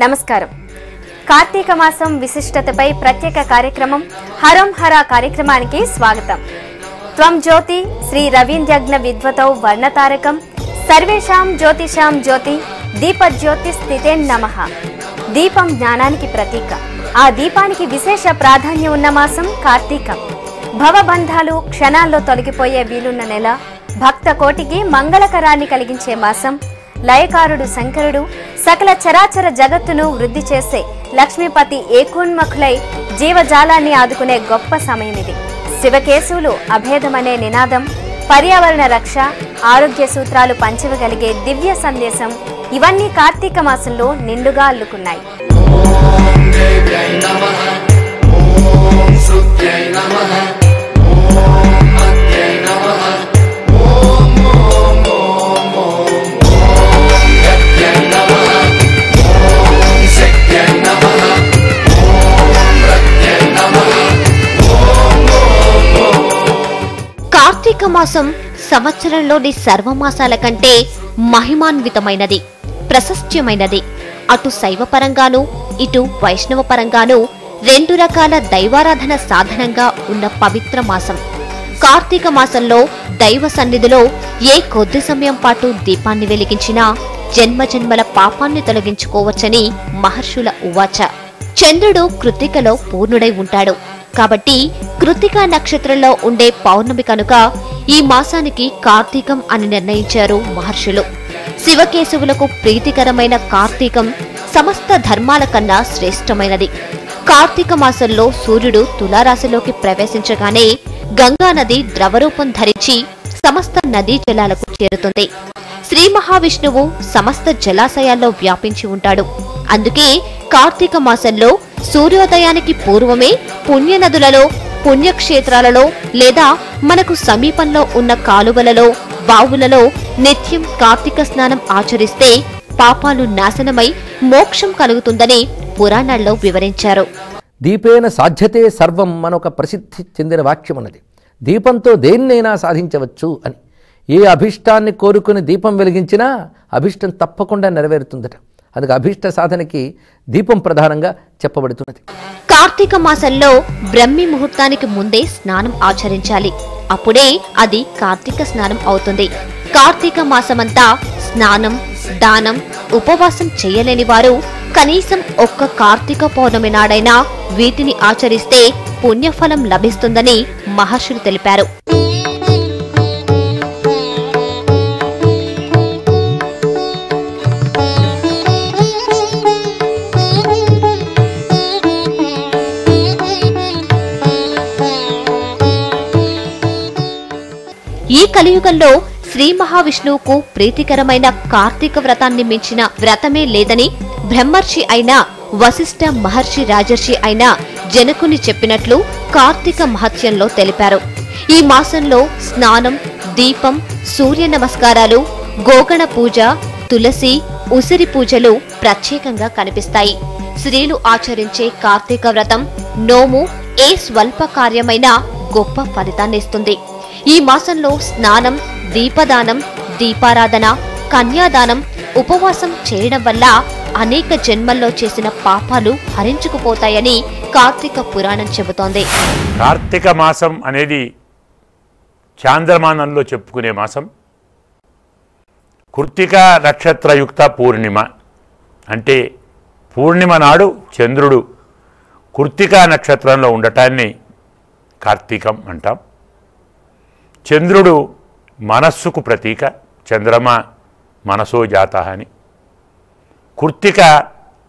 నమస్కారం. కార్తీక మాసం విశిష్టతపై ప్రత్యేక కార్యక్రమం హరం హర కార్యక్రమానికి స్వాగతం. త్వం జ్యోతి శ్రీ రవీంద్రజ్ఞ విద్వతౌ వర్ణతారకం సర్వేషాం జ్యోతిషాం జ్యోతి దీపజ్యోతి స్థితేన్ నమః. దీపం జ్ఞానానికి ప్రతీక. ఆ దీపానికి విశేష ప్రాధాన్యం ఉన్న మాసం కార్తీకం. భవబంధాలు క్షణాల్లో తొలగిపోయే వీలున్న నెల. భక్త కోటికి మంగళకరాన్ని కలిగించే మాసం. లయకారుడు శంకరుడు సకల చరాచర జగత్తును వృద్ధి చేసే లక్ష్మీపతి ఏకోన్ముఖులై జీవజాలాన్ని ఆదుకునే గొప్ప సమయం ఇది. శివకేశవులు అభేదమనే నినాదం, పర్యావరణ రక్ష, ఆరోగ్య సూత్రాలు పంచవగలిగే దివ్య సందేశం ఇవన్నీ కార్తీక మాసంలో నిండుగా అల్లుకున్నాయి. కార్తీక మాసం సంవత్సరంలోని సర్వమాసాల కంటే మహిమాన్వితమైనది, ప్రశస్త్యమైనది. అటు శైవపరంగాను ఇటు వైష్ణవ పరంగాను రెండు రకాల దైవారాధన సాధనంగా ఉన్న పవిత్ర మాసం. కార్తీక మాసంలో దైవ సన్నిధిలో ఏ కొద్ది సమయం పాటు దీపాన్ని వెలిగించినా జన్మజన్మల పాపాన్ని తొలగించుకోవచ్చని మహర్షుల ఉవాచ. చంద్రుడు కృత్తికలో పూర్ణుడై ఉంటాడు కాబట్టి కృత్తికా నక్షత్రంలో ఉండే పౌర్ణమి కనుక ఈ మాసానికి కార్తీకం అని నిర్ణయించారు మహర్షులు. శివకేశవులకు ప్రీతికరమైన కార్తీకం సమస్త ధర్మాల కన్నా శ్రేష్టమైనది. కార్తీక మాసంలో సూర్యుడు తులారాశిలోకి ప్రవేశించగానే గంగానది ద్రవరూపం ధరించి సమస్త నదీ జలాలకు చేరుతుంది. శ్రీ మహావిష్ణువు సమస్త జలాశయాల్లో వ్యాపించి ఉంటాడు. అందుకే కార్తీక మాసంలో సూర్యోదయానికి పూర్వమే పుణ్యనదులలో, పుణ్యక్షేత్రాలలో లేదా మనకు సమీపంలో ఉన్న కాలువలలో, బావులలో నిత్యం కార్తీక స్నానం ఆచరిస్తే పాపాలు నాశనమై మోక్షం కలుగుతుందని పురాణాల్లో వివరించారు. దీపేన సాధ్యతే సర్వం మనొక ప్రసిద్ధి చెందిన వాక్యం అన్నది. దీపంతో దేన్నైనా సాధించవచ్చు అని. ఏ అభిష్టాన్ని కోరుకుని దీపం వెలిగించినా అభిష్టం తప్పకుండా నెరవేరుతుందట. అందుకే అభిష్ట సాధనకి దీపం ప్రధానంగా చెప్పబడుతున్నది. కార్తీక మాసంలో బ్రహ్మి ముహూర్తానికి ముందే స్నానం ఆచరించాలి. అప్పుడే అది కార్తీక స్నానం అవుతుంది. కార్తీక మాసమంతా స్నానం, దానం, ఉపవాసం చేయలేని వారు కనీసం ఒక్క కార్తీక పౌర్ణమి నాడైనా వీటిని ఆచరిస్తే పుణ్యఫలం లభిస్తుందని మహర్షులు తెలిపారు. ఈ కలియుగంలో శ్రీ మహావిష్ణువుకు ప్రీతికరమైన కార్తీక వ్రతాన్ని మించిన వ్రతమే లేదని బ్రహ్మర్షి అయిన వశిష్ఠ మహర్షి రాజర్షి అయిన జనకుని చెప్పినట్లు కార్తీక మహత్యంలో తెలిపారు. ఈ మాసంలో స్నానం, దీపం, సూర్య నమస్కారాలు, గోగణ పూజ, తులసి, ఉసిరి పూజలు ప్రత్యేకంగా కనిపిస్తాయి. స్త్రీలు ఆచరించే కార్తీక వ్రతం, నోము ఏ స్వల్ప కార్యమైన గొప్ప ఫలితాన్నిస్తుంది. ఈ మాసంలో స్నానం, దీపదానం, దీపారాధన, కన్యాదానం, ఉపవాసం చేయడం వల్ల అనేక జన్మల్లో చేసిన పాపాలు హరించుకుపోతాయని కార్తీక పురాణం చెబుతోంది. కార్తీక మాసం అనేది చాంద్రమానంలో చెప్పుకునే మాసం. కృత్తికా నక్షత్రయుక్త పూర్ణిమ అంటే పూర్ణిమ నాడు చంద్రుడు కృత్తికా నక్షత్రంలో ఉండటాన్ని కార్తీకం అంటాం. చంద్రుడు మనస్సుకు ప్రతీక. చంద్రమ మనసో జాత అని. కృత్తిక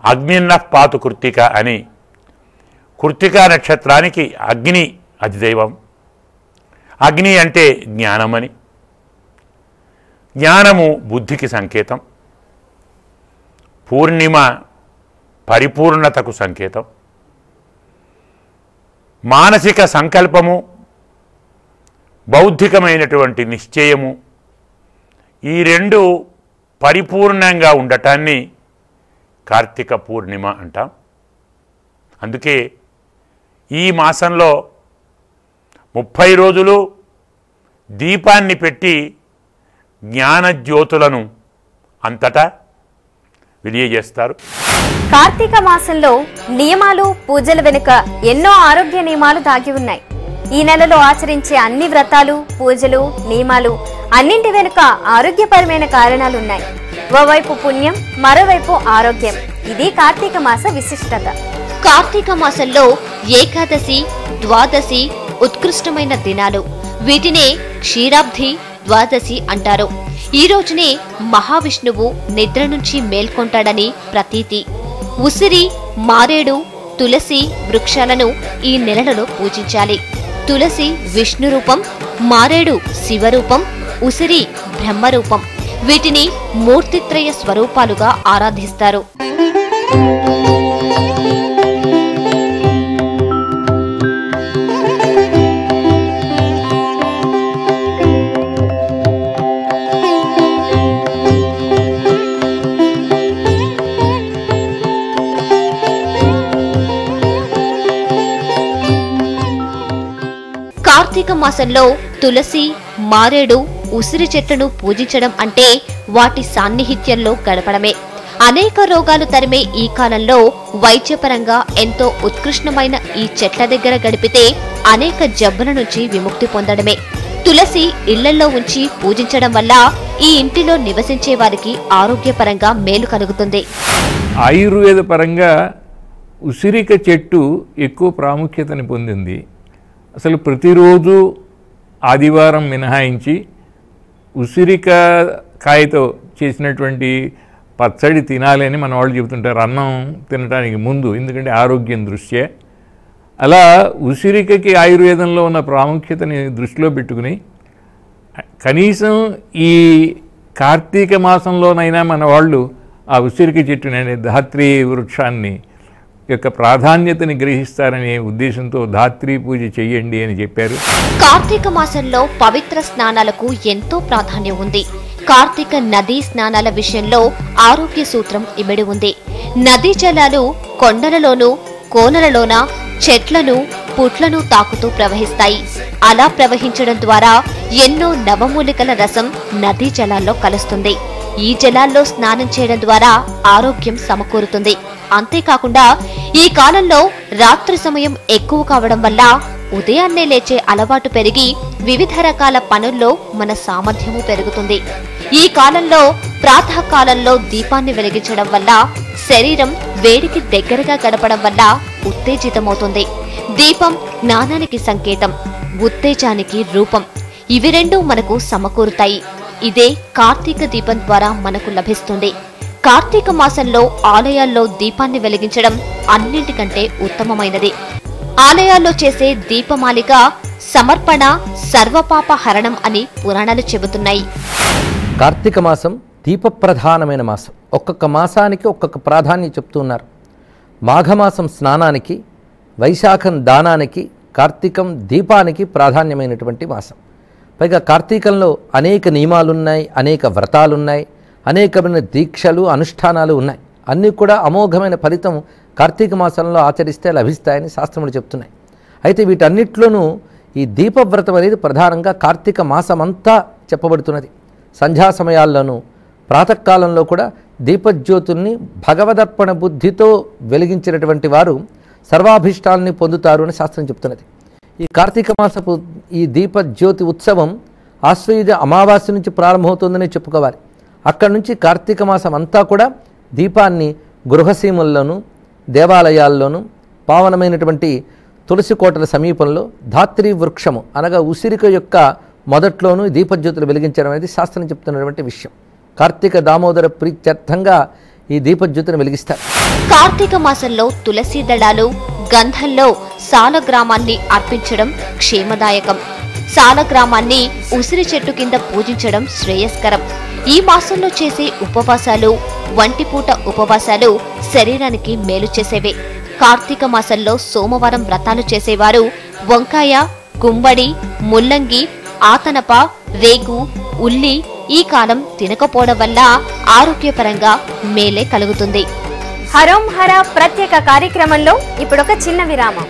అగ్నిన్న పాతు కృత్తిక అని. కృత్తికా నక్షత్రానికి అగ్ని అధిదైవం. అగ్ని అంటే జ్ఞానమని. జ్ఞానము బుద్ధికి సంకేతం. పూర్ణిమ పరిపూర్ణతకు సంకేతం. మానసిక సంకల్పము, బౌద్ధికమైనటువంటి నిశ్చయము, ఈ రెండు పరిపూర్ణంగా ఉండటాన్ని కార్తీక పూర్ణిమ అంటాం. అందుకే ఈ మాసంలో 30 రోజులు దీపాన్ని పెట్టి జ్ఞానజ్యోతులను అంతటా వెలియజేస్తారు. కార్తీక మాసంలో నియమాలు పూజల వెనుక ఎన్నో ఆరోగ్య నియమాలు దాగి ఉన్నాయి. ఈ నెలలో ఆచరించే అన్ని వ్రతాలు, పూజలు, నియమాలు అన్నింటి వెనుక ఆరోగ్యపరమైన కారణాలున్నాయి. ఓవైపు పుణ్యం, మరోవైపు ఆరోగ్యం. ఇది కార్తీక మాస విశిష్టత. కార్తీక మాసంలో ఏకాదశి, ద్వాదశి ఉత్కృష్టమైన దినాలు. వీటినే క్షీరాబ్ధి ద్వాదశి అంటారు. ఈ రోజునే మహావిష్ణువు నిద్ర నుంచి మేల్కొంటాడని ప్రతీతి. ఉసిరి, మారేడు, తులసి వృక్షాలను ఈ నెలలో పూజించాలి. తులసి విష్ణు రూపం, మారేడు శివరూపం, ఉసిరి బ్రహ్మరూపం. వీటిని మూర్తిత్రయ స్వరూపాలుగా ఆరాధిస్తారు. కార్తీక మాసంలో తులసి, మారేడు, ఉసిరి చెట్లను పూజించడం అంటే వాటి సాన్నిహిత్యంలో గడపడమే. అనేక రోగాలు తరిమే ఈ కాలంలో వైద్యపరంగా ఎంతో ఉత్కృష్టమైన ఈ చెట్ల దగ్గర గడిపితే అనేక జబ్బుల నుంచి విముక్తి పొందడమే. తులసి ఇళ్లలో ఉంచి పూజించడం వల్ల ఈ ఇంటిలో నివసించే వారికి ఆరోగ్యపరంగా మేలు కలుగుతుంది. ఆయుర్వేద పరంగా ఉసిరిక చెట్టు ఎక్కువ ప్రాముఖ్యతని పొందింది. అసలు ప్రతిరోజు ఆదివారం మినహాయించి ఉసిరిక కాయతో చేసినటువంటి పచ్చడి తినాలని మన వాళ్ళు చెబుతుంటారు, అన్నం తినడానికి ముందు, ఎందుకంటే ఆరోగ్యం దృష్ట్యా. అలా ఉసిరికకి ఆయుర్వేదంలో ఉన్న ప్రాముఖ్యతని దృష్టిలో పెట్టుకుని కనీసం ఈ కార్తీక మాసంలోనైనా మన వాళ్ళు ఆ ఉసిరిక చెట్టుని, ధాత్రీ వృక్షాన్ని యొక్క ప్రాధాన్యతని గ్రహిస్తారనే ఉద్దేశంతో ధాత్రీ పూజ చెయ్యండి అని చెప్పారు. కార్తీక మాసంలో పవిత్ర స్నానాలకు ఎంతో ప్రాధాన్యం ఉంది. కార్తీక నదీ స్నానాల విషయంలో ఆరోగ్య సూత్రం ఇమిడి ఉంది. నదీ జలాలు కొండలలోనూ కోనలలోన చెట్లను, పుట్లను తాకుతూ ప్రవహిస్తాయి. అలా ప్రవహించడం ద్వారా ఎన్నో నవమూలికల రసం నదీ జలాల్లో కలుస్తుంది. ఈ జలాల్లో స్నానం చేయడం ద్వారా ఆరోగ్యం సమకూరుతుంది. అంతేకాకుండా ఈ కాలంలో రాత్రి సమయం ఎక్కువ కావడం వల్ల ఉదయాన్నే లేచే అలవాటు పెరిగి వివిధ రకాల పనుల్లో మన సామర్థ్యము పెరుగుతుంది. ఈ కాలంలో ప్రాతకాలంలో దీపాన్ని వెలిగించడం వల్ల శరీరం వేడికి దగ్గరగా గడపడం వల్ల ఉత్తేజితమవుతుంది. దీపం జ్ఞానానికి సంకేతం, ఉత్తేజానికి రూపం. ఇవి రెండూ మనకు సమకూరుతాయి. ఇదే కార్తీక దీపం ద్వారా మనకు లభిస్తుంది. కార్తీక మాసంలో ఆలయాల్లో దీపాన్ని వెలిగించడం అన్నింటికంటే ఉత్తమమైనది. ఆలయాల్లో చేసే దీపమాలిక సమర్పణ సర్వపాప హరణం అని పురాణాలు చెబుతున్నాయి. కార్తీక మాసం దీపప్రధానమైన మాసం. ఒక్కొక్క మాసానికి ఒక్కొక్క ప్రాధాన్యం చెప్తున్నారు. మాఘమాసం స్నానానికి, వైశాఖం దానానికి, కార్తీకం దీపానికి ప్రాధాన్యమైనటువంటి మాసం. పైగా కార్తీకంలో అనేక నియమాలున్నాయి, అనేక వ్రతాలున్నాయి, అనేకమైన దీక్షలు, అనుష్ఠానాలు ఉన్నాయి. అన్నీ కూడా అమోఘమైన ఫలితం కార్తీక మాసంలో ఆచరిస్తే లభిస్తాయని శాస్త్రములు చెప్తున్నాయి. అయితే వీటన్నిటిలోనూ ఈ దీపవ్రతం అనేది ప్రధానంగా కార్తీక మాసమంతా చెప్పబడుతున్నది. సంధ్యా సమయాల్లోనూ ప్రాతకాలంలో కూడా దీపజ్యోతుల్ని భగవదర్పణ బుద్ధితో వెలిగించినటువంటి వారు సర్వాభీష్టాలని పొందుతారు అని శాస్త్రం చెప్తున్నది. ఈ కార్తీక మాసపు ఈ దీపజ్యోతి ఉత్సవం ఆశ్వయుజ అమావాస్య నుంచి ప్రారంభమవుతుందని చెప్పుకోవాలి. అక్కడి నుంచి కార్తీక మాసం అంతా కూడా దీపాన్ని గృహసీమల్లోనూ, దేవాలయాల్లోనూ, పావనమైనటువంటి తులసి కోటల సమీపంలో ధాత్రీ వృక్షము అనగా ఉసిరిక యొక్క మొదట్లోనూ దీపజ్యోతులు వెలిగించడం అనేది శాస్త్రం చెప్తున్నటువంటి విషయం. కార్తీక దామోదర ప్రీత్యర్థంగా ఈ దీపజ్యోతిని వెలిగిస్తారు. కార్తీక మాసంలో తులసి దళాలు, గంధంలో సాలగ్రామాన్ని అర్పించడం క్షేమదాయకం. సాలగ్రామాన్ని ఉసిరి చెట్టు కింద పూజించడం శ్రేయస్కరం. ఈ మాసంలో చేసే ఉపవాసాలు, వంటిపూట ఉపవాసాలు శరీరానికి మేలు చేసేవే. కార్తీక మాసంలో సోమవారం వ్రతాలు చేసేవారు వంకాయ, గుమ్మడి, ముల్లంగి, ఆతనప, రేగు, ఉల్లి ఈ కాలం తినకపోవడం వల్ల ఆరోగ్యపరంగా మేలే కలుగుతుంది. హరోం హర ప్రత్యేక కార్యక్రమంలో ఇప్పుడొక చిన్న విరామం.